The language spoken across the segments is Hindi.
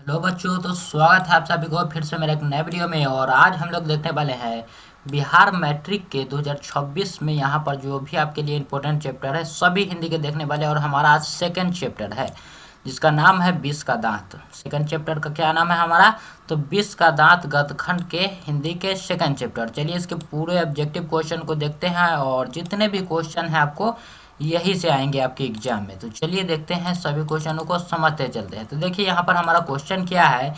हेलो बच्चों, तो स्वागत है आप सभी को फिर से मेरे एक नए वीडियो में। और आज हम लोग देखने वाले हैं बिहार मैट्रिक के 2026 में यहाँ पर जो भी आपके लिए इम्पोर्टेंट चैप्टर है सभी हिंदी के देखने वाले। और हमारा आज सेकंड चैप्टर है जिसका नाम है 20 का दांत। सेकंड चैप्टर का क्या नाम है हमारा? तो 20 का दांत गद्यखंड के हिंदी के सेकंड चैप्टर। चलिए इसके पूरे ऑब्जेक्टिव क्वेश्चन को देखते हैं और जितने भी क्वेश्चन हैं आपको यही से आएंगे आपके एग्जाम में। तो चलिए देखते हैं, सभी क्वेश्चनों को समझते चलते हैं। तो देखिए यहाँ पर हमारा क्वेश्चन क्या है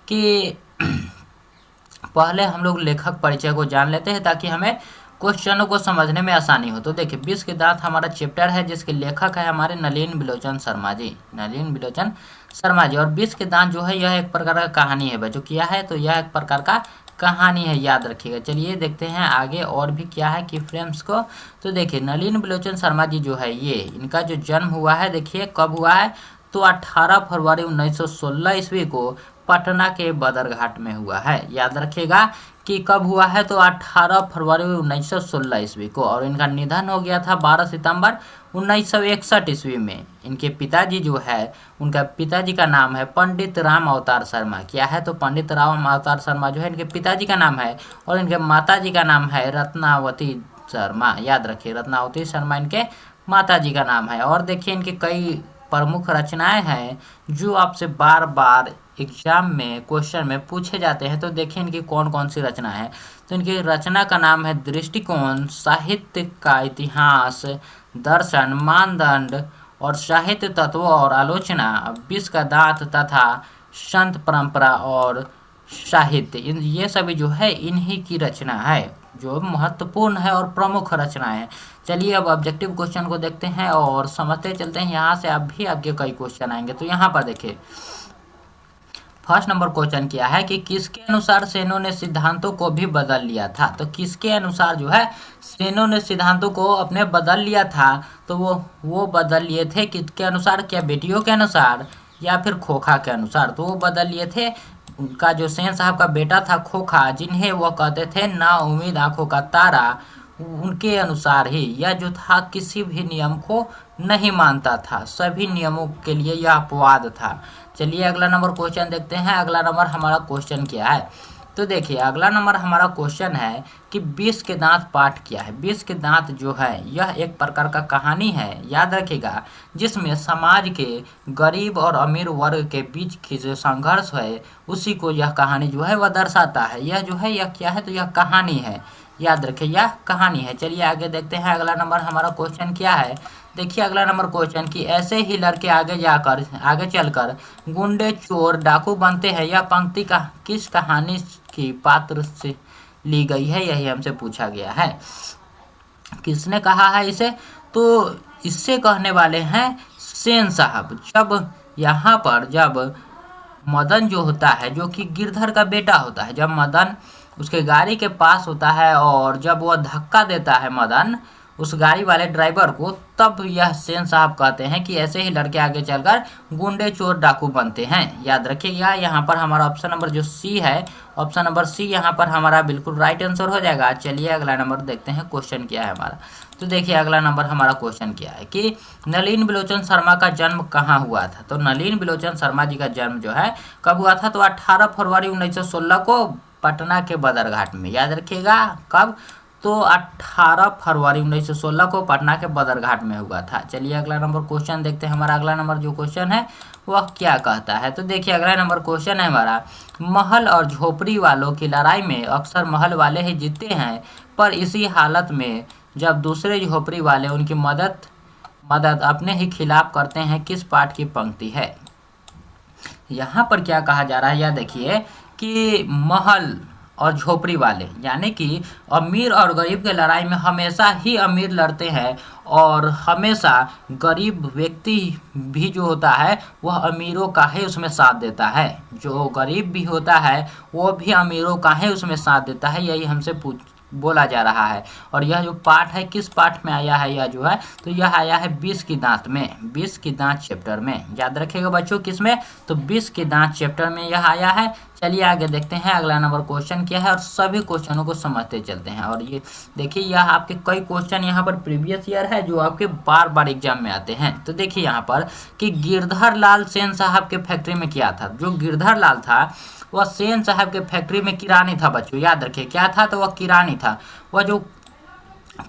कि पहले हम लोग लेखक परिचय को जान लेते हैं ताकि हमें क्वेश्चनों को समझने में आसानी हो। तो देखिए 20 के दांत हमारा चैप्टर है जिसके लेखक है हमारे नलिन बिलोचन शर्मा जी। नलिन बिलोचन शर्मा जी। और 20 के दांत जो है यह एक प्रकार का कहानी है बच्चों। क्या है? तो यह एक प्रकार का कहानी है, याद रखिएगा। चलिए देखते हैं आगे और भी क्या है की फ्रेम्स को। तो देखिए नलिन बिलोचन शर्मा जी जो है ये इनका जो जन्म हुआ है, देखिए कब हुआ है? तो 18 फरवरी 1916 ईस्वी को पटना के बदरघाट में हुआ है। याद रखिएगा कि कब हुआ है? तो 18 फरवरी 1916 ईस्वी को। और इनका निधन हो गया था 12 सितंबर 1961 ईस्वी में। इनके पिताजी जो है, उनका पिताजी का नाम है पंडित राम अवतार शर्मा। क्या है? तो पंडित राम अवतार शर्मा जो है इनके पिताजी का नाम है। और इनके माताजी का नाम है रत्नावती शर्मा। याद रखिए रत्नावती शर्मा इनके माताजी का नाम है। और देखिए इनके कई प्रमुख रचनाएं हैं जो आपसे बार बार एग्जाम में क्वेश्चन में पूछे जाते हैं। तो देखिए इनकी कौन कौन सी रचना है। तो इनकी रचना का नाम है दृष्टिकोण, साहित्य का इतिहास, दर्शन, मानदंड और साहित्य तत्व और आलोचना, 20 का दांत तथा संत परंपरा और साहित्य। ये सभी जो है इन्हीं की रचना है जो महत्वपूर्ण है और प्रमुख रचनाएं हैं। चलिए अब ऑब्जेक्टिव क्वेश्चन को देखते हैं और समझते चलते हैं। यहाँ से आप भी आपके कई क्वेश्चन आएंगे। तो यहाँ पर देखिए फर्स्ट नंबर क्वेश्चन क्या है कि किसके अनुसार सेनों ने सिद्धांतों को भी बदल लिया था? तो किसके अनुसार जो है सेनों ने सिद्धांतों को अपने बदल लिया था? तो वो बदल लिए थे किसके अनुसार? क्या बेटियों के अनुसार या फिर खोखा के अनुसार? तो वो बदल लिए थे उनका जो सेन साहब का बेटा था खोखा, जिन्हें वह कहते थे ना उम्मीद आंखों का तारा, उनके अनुसार ही। यह जो था किसी भी नियम को नहीं मानता था, सभी नियमों के लिए यह अपवाद था। चलिए अगला नंबर क्वेश्चन देखते हैं। अगला नंबर हमारा क्वेश्चन क्या है? तो देखिए अगला नंबर हमारा क्वेश्चन है कि 20 के दांत पाठ क्या है? 20 के दांत जो है यह एक प्रकार का कहानी है, याद रखिएगा, जिसमें समाज के गरीब और अमीर वर्ग के बीच की जो संघर्ष है उसी को यह कहानी जो है वह दर्शाता है। यह जो है यह क्या है? तो यह कहानी है, याद रखिए यह कहानी है। चलिए आगे देखते हैं अगला नंबर हमारा क्वेश्चन क्या है। देखिए अगला नंबर क्वेश्चन कि ऐसे ही लड़के आगे चलकर गुंडे, चोर, डाकू बनते हैं। यह पंक्ति का किस कहानी की पात्र से ली गई है? यही हमसे पूछा गया है। किसने कहा है इसे? तो इससे कहने वाले हैं सेन साहब। जब मदन जो होता है, जो कि गिरधर का बेटा होता है, जब मदन उसके गाड़ी के पास होता है और जब वह धक्का देता है मदन उस गाड़ी वाले ड्राइवर को, तब यह सेन साहब कहते हैं कि ऐसे ही लड़के आगे चलकर गुंडे, चोर, डाकू बनते हैं। याद रखिएगा यहाँ पर हमारा ऑप्शन नंबर जो सी है, ऑप्शन नंबर सी यहाँ पर हमारा बिल्कुल राइट आंसर हो जाएगा। चलिए अगला नंबर देखते हैं क्वेश्चन क्या है हमारा। तो देखिए अगला नंबर हमारा क्वेश्चन क्या है कि नलिन बिलोचन शर्मा का जन्म कहाँ हुआ था? तो नलिन बिलोचन शर्मा जी का जन्म जो है कब हुआ था? तो 18 फरवरी 1916 को पटना के बदरघाट में। याद रखिएगा कब? तो 18 फरवरी 1916 को पटना के बदरघाट में हुआ था। चलिए अगला नंबर क्वेश्चन देखते हैं। हमारा अगला नंबर जो क्वेश्चन है वह क्या कहता है? तो देखिए अगला नंबर क्वेश्चन है हमारा, महल और झोपड़ी वालों की लड़ाई में अक्सर महल वाले ही जीतते हैं, पर इसी हालत में जब दूसरे झोपड़ी वाले उनकी मदद अपने ही खिलाफ करते हैं, किस पाठ की पंक्ति है? यहाँ पर क्या कहा जा रहा है? यह देखिए कि महल और झोपड़ी वाले यानी कि अमीर और गरीब के लड़ाई में हमेशा ही अमीर लड़ते हैं और हमेशा गरीब व्यक्ति भी जो होता है वह अमीरों का ही उसमें साथ देता है। जो गरीब भी होता है वो भी अमीरों का ही उसमें साथ देता है। यही हमसे बोला जा रहा है। और यह जो पाठ है किस पाठ में आया है, यह जो है तो यह आया है 20 की दांत में, 20 की दांत चैप्टर में। याद रखिएगा बच्चों, किस में, तो 20 की दांत चैप्टर में यह आया है। चलिए आगे देखते हैं अगला नंबर क्वेश्चन क्या है और सभी क्वेश्चनों को समझते चलते हैं। और ये देखिए यह आपके कई क्वेश्चन यहाँ पर प्रीवियस ईयर है जो आपके बार बार एग्जाम में आते हैं। तो देखिए यहाँ पर कि गिरधर लाल सेन साहब के फैक्ट्री में क्या था। जो गिरधर लाल था वह सेन साहब के फैक्ट्री में किरानी था बच्चों। याद रखिए क्या था, तो वह किरानी था। वह जो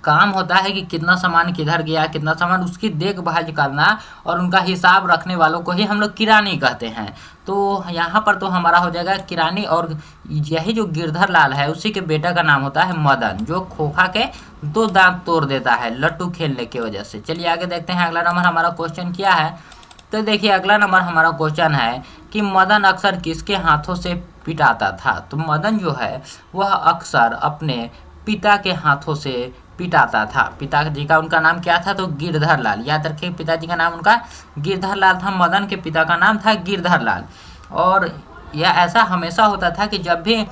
काम होता है कि कितना सामान किधर गया, कितना सामान, उसकी देखभाल करना और उनका हिसाब रखने वालों को ही हम लोग किरानी कहते हैं। तो यहाँ पर तो हमारा हो जाएगा किरानी। और यही जो गिरधर लाल है उसी के बेटा का नाम होता है मदन, जो खोखा के 2 दांत तोड़ देता है लट्टू खेलने की वजह से। चलिए आगे देखते हैं अगला नंबर हमारा क्वेश्चन क्या है। तो देखिए अगला नंबर हमारा क्वेश्चन है कि मदन अक्सर किसके हाथों से पिटाता था। तो मदन जो है वह अक्सर अपने पिता के हाथों से पिटाता था। पिताजी का उनका नाम क्या था, तो गिरधर लाल। याद रखिए पिताजी का नाम उनका गिरधर लाल था। मदन के पिता का नाम था गिरधर लाल। और यह ऐसा हमेशा होता था कि जब भी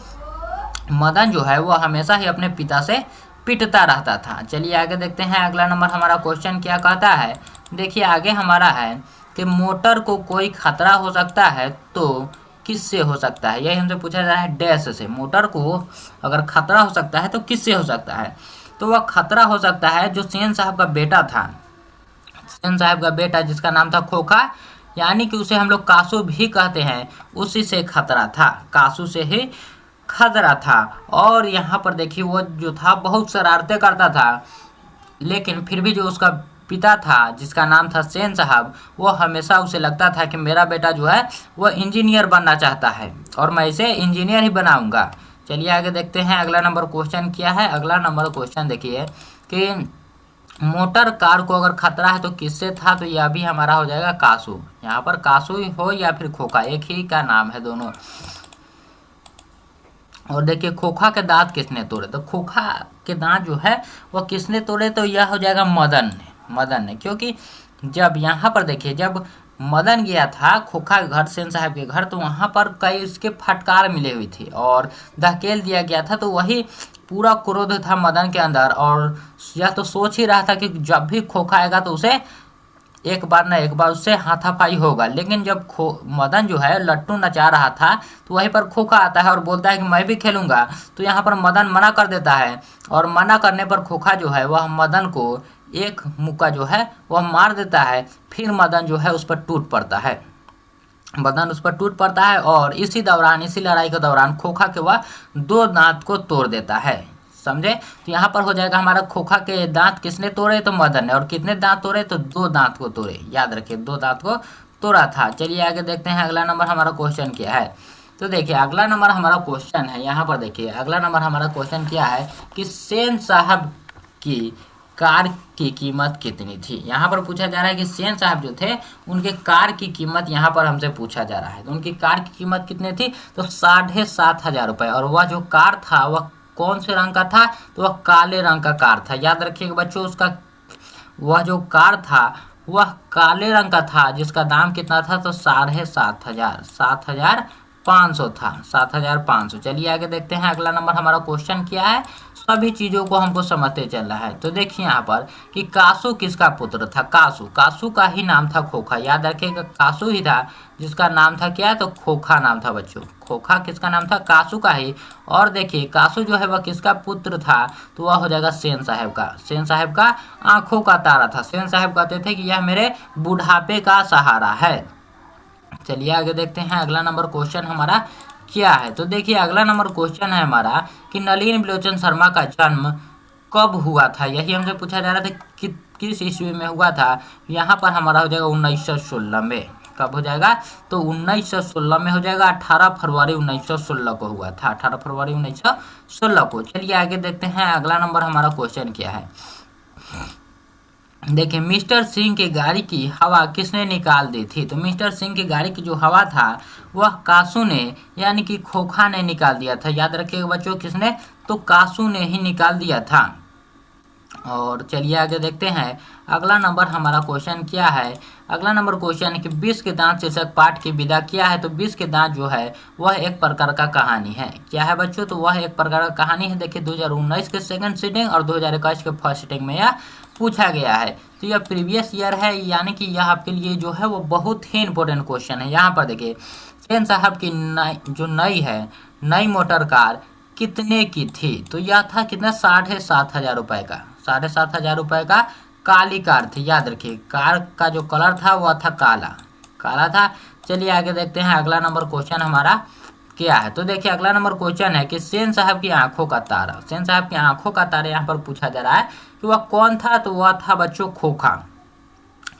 मदन जो है वह हमेशा ही अपने पिता से पिटता रहता था। चलिए आगे देखते हैं अगला नंबर हमारा क्वेश्चन क्या कहता है। देखिए आगे हमारा है कि मोटर को कोई खतरा हो सकता है तो किससे हो सकता है। यही हमसे पूछा जा रहा है डैश से। मोटर को अगर खतरा हो सकता है तो किससे हो सकता है। तो वह खतरा हो सकता है जो सेन साहब का बेटा था, सेन साहब का बेटा जिसका नाम था खोखा, यानी कि उसे हम लोग कासू भी कहते हैं, उसी से खतरा था, कासू से ही खतरा था। और यहाँ पर देखिए वो जो था बहुत शरारतें करता था, लेकिन फिर भी जो उसका पिता था जिसका नाम था सेन साहब, वो हमेशा उसे लगता था कि मेरा बेटा जो है वह इंजीनियर बनना चाहता है और मैं इसे इंजीनियर ही बनाऊंगा। चलिए आगे देखते हैं अगला नंबर क्वेश्चन क्या है। अगला नंबर क्वेश्चन देखिए कि मोटर कार को अगर खतरा है तो किससे था। तो यह भी हमारा हो जाएगा कासू। यहाँ पर कासू हो या फिर खोखा, एक ही का नाम है दोनों। और देखिए खोखा के दांत किसने तोड़े। तो खोखा के दांत जो है वह किसने तोड़े, तो यह हो जाएगा मदन ने, मदन ने। क्योंकि जब यहाँ पर देखिए जब मदन गया था खोखा के घर, सेन साहब के घर, तो वहाँ पर कई उसके फटकार मिले हुई थी और धकेल दिया गया था। तो वही पूरा क्रोध था मदन के अंदर और यह तो सोच ही रहा था कि जब भी खोखा आएगा तो उसे एक बार ना एक बार उससे हाथापाई होगा। लेकिन जब मदन जो है लट्टू नचा रहा था तो वहीं पर खोखा आता है और बोलता है कि मैं भी खेलूंगा। तो यहाँ पर मदन मना कर देता है और मना करने पर खोखा जो है वह मदन को एक मुक्का जो है वह मार देता है। फिर मदन जो है उस पर टूट पड़ता है, मदन उस पर टूट पड़ता है और इसी दौरान, इसी लड़ाई के दौरान खोखा के वह 2 दांत को तोड़ देता है। समझे। तो यहाँ पर हो जाएगा हमारा खोखा के दांत किसने तोड़े, तो मदन ने। और कितने दांत तोड़े, तो 2 दांत को तोड़े। याद रखिए 2 दांत को तोड़ा था। चलिए आगे देखते हैं अगला नंबर हमारा क्वेश्चन क्या है। तो देखिए अगला नंबर हमारा क्वेश्चन है, यहाँ पर देखिए अगला नंबर हमारा क्वेश्चन क्या है कि सेन साहब की कार की कीमत कितनी थी। यहाँ पर पूछा जा रहा है कि सेन साहब जो थे उनके कार की कीमत यहाँ पर हमसे पूछा जा रहा है। तो उनकी कार की कीमत कितनी थी, तो 7,500 रुपये। और वह जो कार था वह कौन से रंग का था, तो वह काले रंग का कार था। याद रखिएगा बच्चों, उसका वह जो कार था वह काले रंग का था, जिसका दाम कितना था, तो 7,500, 7,500 था, 7,500। चलिए आगे देखते हैं अगला नंबर हमारा क्वेश्चन क्या है। सभी चीज़ों को हमको समझते चलना है। तो देखिए यहाँ पर कि कासू किसका पुत्र था, कासू, कासू का ही नाम था खोखा। याद रखिएगा कासू ही था जिसका नाम था क्या, तो खोखा नाम था बच्चों। खोखा किसका नाम था, कासू का ही। और देखिए कासू जो है वह किसका पुत्र था, तो वह हो जाएगा सेन साहब का। सेन साहब का आंखों का तारा था। सेन साहब कहते थे कि यह मेरे बुढ़ापे का सहारा है। चलिए आगे देखते हैं अगला नंबर क्वेश्चन हमारा क्या है। तो देखिए अगला नंबर क्वेश्चन है हमारा कि नलिनी बिलोचन शर्मा का जन्म कब हुआ था। यही हमसे पूछा जा रहा था कि किस ईस्वी में हुआ था। यहाँ पर हमारा हो जाएगा 1916 में। कब हो जाएगा, तो 1916 में हो जाएगा। 18 फरवरी 1916 को हुआ था, 18 फरवरी 1916 को। चलिए आगे देखते हैं अगला नंबर हमारा क्वेश्चन क्या है। देखिए मिस्टर सिंह की गाड़ी की हवा किसने निकाल दी थी। तो मिस्टर सिंह की गाड़ी की जो हवा था वह कासू ने, यानी कि खोखा ने निकाल दिया था। याद रखिएगा बच्चों किसने, तो कासू ने ही निकाल दिया था। और चलिए आगे देखते हैं अगला नंबर हमारा क्वेश्चन क्या है, अगला नंबर क्वेश्चन है कि 20 के दांत शीर्षक पाठ की विधा क्या है। तो 20 के दांत जो है वह एक प्रकार का कहानी है। क्या है बच्चों, तो वह एक प्रकार का कहानी है। देखिए 2019 के सेकंड सीटिंग और 2021 के फर्स्ट सीटिंग में यह पूछा गया है। तो यह प्रीवियस ईयर है, यानी कि यह आपके लिए जो है वो बहुत ही इंपॉर्टेंट क्वेश्चन है। यहाँ पर देखिए सेन साहब की जो नई मोटर कार कितने की थी। तो यह था कितना, 7,500 रुपए का, 7,500 रुपए का काली कार थी। याद रखिए कार का जो कलर था वह था काला था। चलिए आगे देखते हैं अगला नंबर क्वेश्चन हमारा क्या है। तो देखिए अगला नंबर क्वेश्चन है कि सेन साहब की आंखों का तारा, सेन साहब की आंखों का तारा यहाँ पर पूछा जा रहा है कि वह कौन था। तो वह था बच्चों खोखा।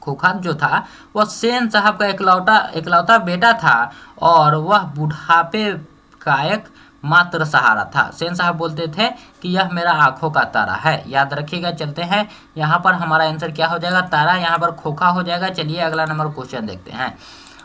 खोखा जो था वह सेन साहब का इकलौता बेटा था और वह बुढ़ापे का एक मात्र सहारा था। सेन साहब बोलते थे कि यह मेरा आंखों का तारा है। याद रखिएगा। चलते हैं यहाँ पर हमारा आंसर क्या हो जाएगा, तारा, यहाँ पर खोखा हो जाएगा। चलिए अगला नंबर क्वेश्चन देखते हैं।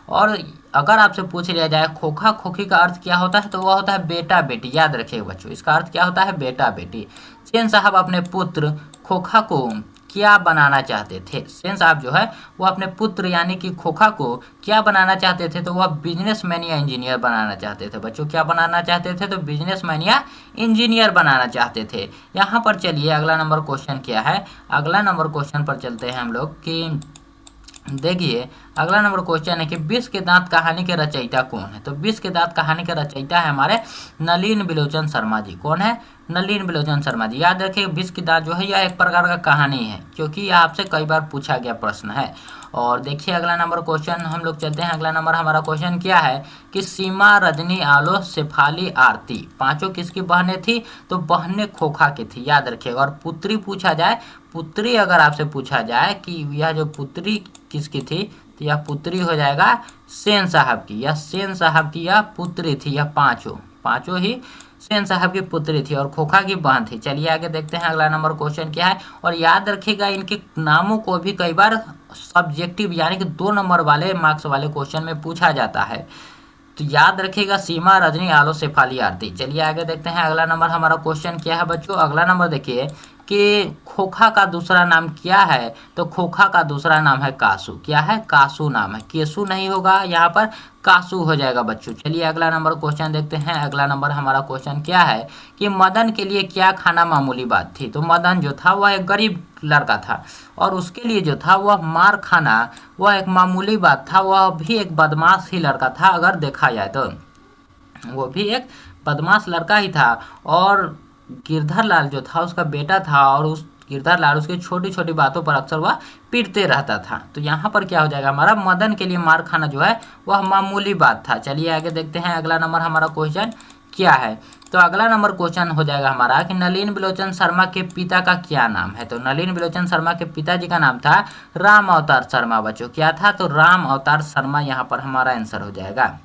और अगर आपसे पूछ लिया जाए खोखा खोखी का अर्थ क्या होता है, तो वह होता है बेटा बेटी। याद रखिएगा बच्चों, इसका अर्थ क्या होता है, बेटा बेटी। सेन साहब अपने पुत्र खोखा को क्या बनाना चाहते थे। सेन साहब जो है वो अपने पुत्र यानी कि खोखा को क्या बनाना चाहते थे, तो वह बिजनेसमैन या इंजीनियर बनाना चाहते थे। बच्चों क्या बनाना चाहते थे, तो बिजनेसमैन या इंजीनियर बनाना चाहते थे। यहाँ पर चलिए अगला नंबर क्वेश्चन क्या है, अगला नंबर क्वेश्चन पर चलते हैं हम लोग कि देखिए अगला नंबर क्वेश्चन है कि 20 के दांत कहानी के रचयिता कौन है। तो 20 के दांत कहानी के रचयिता है हमारे नलिन बिलोचन शर्मा जी। कौन है, नलिन बिलोचन शर्मा जी। याद रखिए 20 के दांत जो है यह एक प्रकार का कहानी है, क्योंकि यह आपसे कई बार पूछा गया प्रश्न है। और देखिए अगला नंबर क्वेश्चन हम लोग चलते हैं। अगला नंबर हमारा क्वेश्चन क्या है कि सीमा, रजनी, आलो, शेफाली, आरती पांचों किसकी बहनें थी। तो बहनें खोखा की थी। याद रखिएगा। और पुत्री पूछा जाए, पुत्री अगर आपसे पूछा जाए कि यह जो पुत्री किसकी थी, तो यह पुत्री हो जाएगा सेन साहब की। यह सेन साहब की यह पुत्री थी। यह पांचों ही सेन साहब की पुत्री थी और खोखा की बहन थी। चलिए आगे देखते हैं अगला नंबर क्वेश्चन क्या है। और याद रखिएगा इनके नामों को भी कई बार सब्जेक्टिव यानी कि 2 नंबर वाले मार्क्स वाले क्वेश्चन में पूछा जाता है। तो याद रखिएगा सीमा, रजनी, आलो, शेफाली, आरती। चलिए आगे देखते हैं अगला नंबर हमारा क्वेश्चन क्या है बच्चों। अगला नंबर देखिए कि खोखा का दूसरा नाम क्या है। तो खोखा का दूसरा नाम है कासू। क्या है, कासू नाम है। केसू नहीं होगा, यहाँ पर कासू हो जाएगा बच्चों। चलिए अगला नंबर क्वेश्चन देखते हैं। अगला नंबर हमारा क्वेश्चन क्या है कि मदन के लिए क्या खाना मामूली बात थी। तो मदन जो था वह एक गरीब लड़का था और उसके लिए जो था वह मार खाना वह एक मामूली बात था। वह भी एक बदमाश ही लड़का था, अगर देखा जाए तो वो भी एक बदमाश लड़का ही था। और गिरधर लाल जो था उसका बेटा था और उस गिरधर लाल उसकी छोटी छोटी बातों पर अक्सर वह पीटते रहता था। तो यहाँ पर क्या हो जाएगा हमारा, मदन के लिए मार खाना जो है वह मामूली बात था। चलिए आगे देखते हैं अगला नंबर हमारा क्वेश्चन क्या है। तो अगला नंबर क्वेश्चन हो जाएगा हमारा कि नलिन बिलोचन शर्मा के पिता का क्या नाम है। तो नलिन बिलोचन शर्मा के पिताजी का नाम था राम अवतार शर्मा। बच्चों क्या था, तो राम अवतार शर्मा यहाँ पर हमारा आंसर हो जाएगा।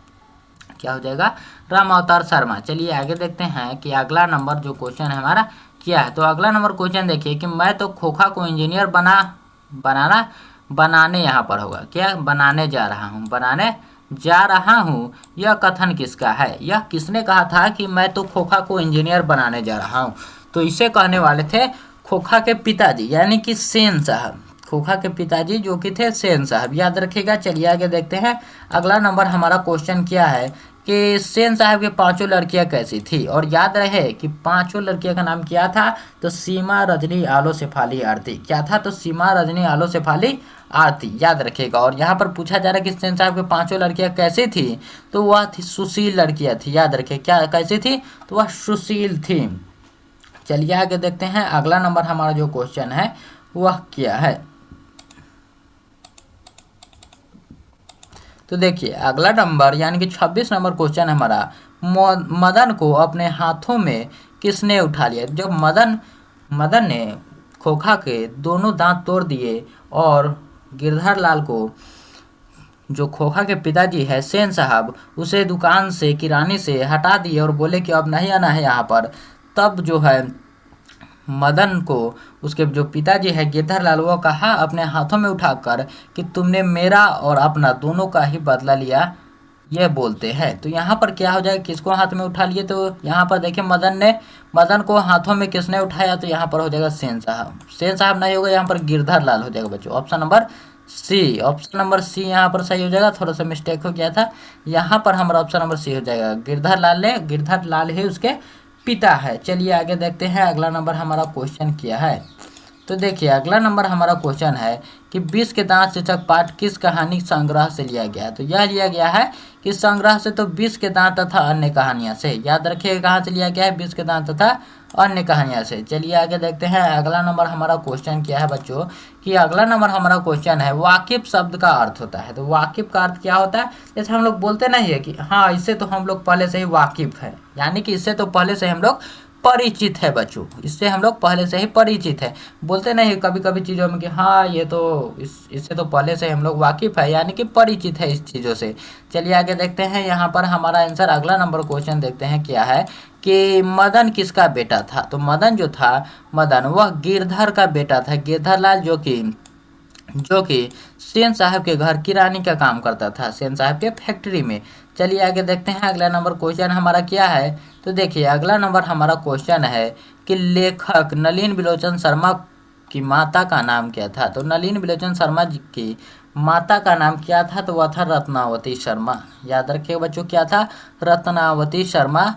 क्या हो जाएगा, राम अवतार शर्मा। चलिए आगे देखते हैं कि अगला नंबर जो क्वेश्चन है हमारा क्या है। तो अगला नंबर क्वेश्चन देखिए कि मैं तो खोखा को इंजीनियर बनाने यहाँ पर होगा। क्या, बनाने जा रहा हूँ यह कथन किसका है। यह किसने कहा था कि मैं तो खोखा को इंजीनियर बनाने जा रहा हूँ। तो इसे कहने वाले थे खोखा के पिताजी यानी कि सेन साहब। खोखा के पिताजी जो कि थे सेन साहब। याद रखिएगा। चलिए आगे देखते हैं अगला नंबर हमारा क्वेश्चन क्या है कि सेन साहब की 5 लड़कियां कैसी थी। और याद रहे कि 5 लड़कियों का नाम क्या था, तो सीमा, रजनी, आलो, शेफाली, आरती। क्या था, तो सीमा, रजनी, आलो, शेफाली, आरती। याद रखिएगा। और यहाँ पर पूछा जा रहा है कि सेन साहब की 5 लड़कियां कैसी थी, तो वह थी सुशील लड़कियां थी। याद रखिए क्या कैसी थी, तो वह सुशील थी। चलिए आगे देखते हैं अगला नंबर हमारा जो क्वेश्चन है वह क्या है। तो देखिए अगला नंबर यानी कि 26 नंबर क्वेश्चन हमारा, मदन को अपने हाथों में किसने उठा लिया। जब मदन ने खोखा के दोनों दांत तोड़ दिए और गिरधर लाल को, जो खोखा के पिताजी है सेन साहब, उसे दुकान से, किरानी से हटा दिए और बोले कि अब नहीं आना है यहाँ पर। तब जो है मदन को उसके जो पिताजी है गिरधर लाल, वो कहा अपने हाथों में उठाकर कि तुमने मेरा और अपना दोनों का ही बदला ये बोलते हैं। तो यहाँ पर क्या हो जाएगा, किसको हाथ में उठा लिए, तो यहाँ पर देखिए मदन को हाथों में किसने उठाया, तो यहाँ पर हो जाएगा सेन साहब। सेन साहब नहीं होगा, यहाँ पर गिरधर लाल हो जाएगा बच्चों। ऑप्शन नंबर सी यहाँ पर सही हो जाएगा। थोड़ा सा मिस्टेक हो गया था, यहाँ पर हमारा ऑप्शन नंबर सी हो जाएगा। गिरधर लाल ही उसके पिता है। चलिए आगे देखते हैं, अगला नंबर हमारा क्वेश्चन क्या है। तो देखिए अगला नंबर हमारा क्वेश्चन है कि 20 के दांत शीर्षक पाठ किस कहानी संग्रह से लिया गया है। तो यह लिया गया है कि संग्रह से, तो 20 के दांत तथा अन्य कहानियां से। याद रखिएगा कहाँ से लिया गया है, 20 के दांत तथा अन्य कहानियां से। चलिए आगे देखते हैं, अगला नंबर हमारा क्वेश्चन क्या है बच्चों, कि अगला नंबर हमारा क्वेश्चन है वाकिफ शब्द का अर्थ होता है। तो वाकिफ का अर्थ क्या होता है, जैसे हम लोग बोलते नहीं है कि हाँ इससे तो हम लोग पहले से ही वाकिफ है, यानी कि इससे तो पहले से हम लोग परिचित है बच्चों, इससे हम लोग पहले से ही परिचित है। बोलते नहीं कभी कभी चीज़ों में कि हाँ ये तो इससे तो पहले से हम लोग वाकिफ है, यानी कि परिचित है इस चीज़ों से। चलिए आगे देखते हैं, यहाँ पर हमारा आंसर अगला नंबर क्वेश्चन देखते हैं क्या है कि मदन किसका बेटा था। तो मदन जो था, वह गिरधर का बेटा था, गिरधर लाल, जो कि सेन साहब के घर किरानी का काम करता था, सेन साहब के फैक्ट्री में। चलिए आगे देखते हैं, अगला नंबर क्वेश्चन हमारा क्या है। तो देखिए अगला नंबर हमारा क्वेश्चन है कि लेखक नलिन बिलोचन शर्मा की माता का नाम क्या था। तो नलिन बिलोचन शर्मा जी की माता का नाम क्या था, तो वह था रत्नावती शर्मा। याद रखिए बच्चों क्या था, रत्नावती शर्मा।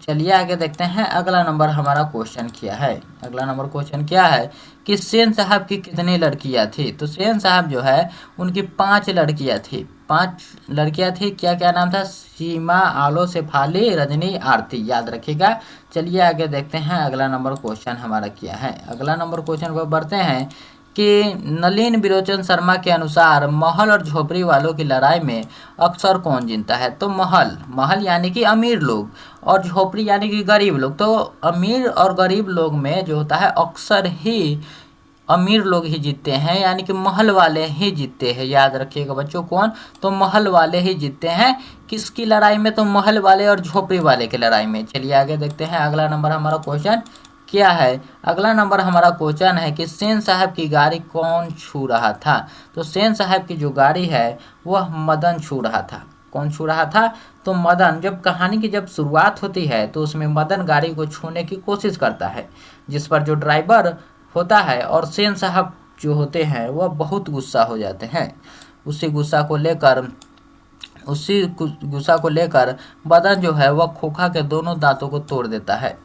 चलिए आगे देखते हैं, अगला नंबर हमारा क्वेश्चन क्या है। अगला नंबर क्वेश्चन क्या है कि सेन साहब की कितनी लड़कियां थी। तो सेन साहब जो है उनकी 5 लड़कियां थी, 5 लड़कियां थी। क्या क्या नाम था, सीमा, आलो, शेफाली, रजनी, आरती। याद रखिएगा। चलिए आगे देखते हैं, अगला नंबर क्वेश्चन हमारा क्या है। अगला नंबर क्वेश्चन पर बढ़ते हैं कि नलिन बिलोचन शर्मा के अनुसार महल और झोपड़ी वालों की लड़ाई में अक्सर कौन जीतता है। तो महल यानी कि अमीर लोग, और झोपड़ी यानी कि गरीब लोग। तो अमीर और गरीब लोग में जो होता है अक्सर ही अमीर लोग ही जीतते हैं, यानी कि महल वाले ही जीतते हैं। याद रखिएगा बच्चों, कौन, तो महल वाले ही जीतते हैं। किसकी लड़ाई में, तो महल वाले और झोपड़ी वाले की लड़ाई में। चलिए आगे देखते हैं, अगला नंबर हमारा क्वेश्चन क्या है। अगला नंबर हमारा क्वेश्चन है कि सेन साहब की गाड़ी कौन छू रहा था। तो सेन साहब की जो गाड़ी है वह मदन छू रहा था। कौन छू रहा था, तो मदन। जब कहानी की जब शुरुआत होती है तो उसमें मदन गाड़ी को छूने की कोशिश करता है, जिस पर जो ड्राइवर होता है और सेन साहब जो होते हैं वह बहुत गुस्सा हो जाते हैं। उसी गुस्सा को लेकर मदन जो है वह खोखा के दोनों दांतों को तोड़ देता है।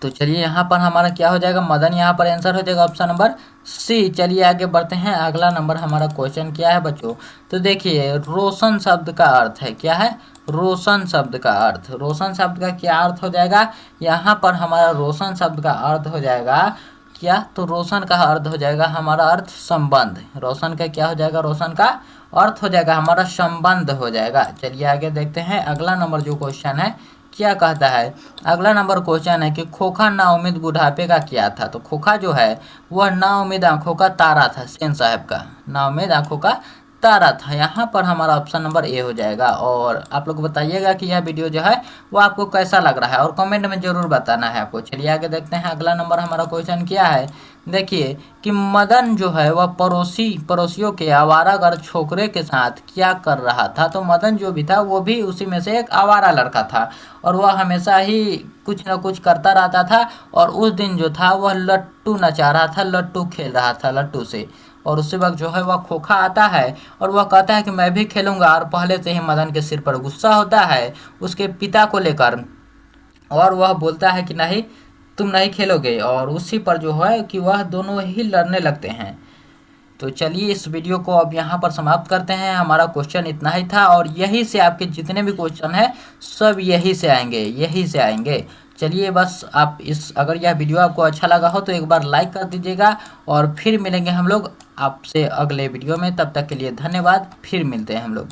तो चलिए यहाँ पर हमारा क्या हो जाएगा, मदन यहाँ पर आंसर हो जाएगा ऑप्शन नंबर सी। चलिए आगे बढ़ते हैं, अगला नंबर हमारा क्वेश्चन क्या है बच्चों। तो देखिए रोशन शब्द का अर्थ है, क्या है, रोशन शब्द का अर्थ। रोशन शब्द का क्या अर्थ हो जाएगा, यहाँ पर हमारा रोशन शब्द का अर्थ हो जाएगा क्या, तो रोशन का अर्थ हो जाएगा हमारा अर्थ संबंध। रोशन का क्या हो जाएगा, रोशन का अर्थ हो जाएगा हमारा संबंध हो जाएगा। चलिए आगे देखते हैं, अगला नंबर जो क्वेश्चन है क्या कहता है। अगला नंबर क्वेश्चन है कि खोखा नाउम्मीद बुढ़ापे का क्या था। तो खोखा जो है वह नाउम्मीद आंखों का तारा था, सेन साहब का नाउम्मीद आंखों का तारा था। यहाँ पर हमारा ऑप्शन नंबर ए हो जाएगा। और आप लोग बताइएगा कि यह वीडियो जो है वो आपको कैसा लग रहा है, और कमेंट में जरूर बताना है आपको। चलिए आगे देखते हैं, अगला नंबर हमारा क्वेश्चन क्या है। देखिए कि मदन जो है वह पड़ोसियों के आवारागर्द छोकरे के साथ क्या कर रहा था। तो मदन जो भी था वो भी उसी में से एक आवारा लड़का था, और वह हमेशा ही कुछ न कुछ करता रहता था। और उस दिन जो था वह लट्टू नचा रहा था, लट्टू खेल रहा था लट्टू से। और उसी वक्त जो है वह खोखा आता है और वह कहता है कि मैं भी खेलूंगा, और पहले से ही मदन के सिर पर गुस्सा होता है उसके पिता को लेकर, और वह बोलता है कि नहीं तुम नहीं खेलोगे, और उसी पर जो है कि वह दोनों ही लड़ने लगते हैं। तो चलिए इस वीडियो को अब यहाँ पर समाप्त करते हैं। हमारा क्वेश्चन इतना ही था, और यही से आपके जितने भी क्वेश्चन हैं सब यही से आएंगे। चलिए बस आप अगर यह वीडियो आपको अच्छा लगा हो तो एक बार लाइक कर दीजिएगा, और फिर मिलेंगे हम लोग आपसे अगले वीडियो में। तब तक के लिए धन्यवाद, फिर मिलते हैं हम लोग।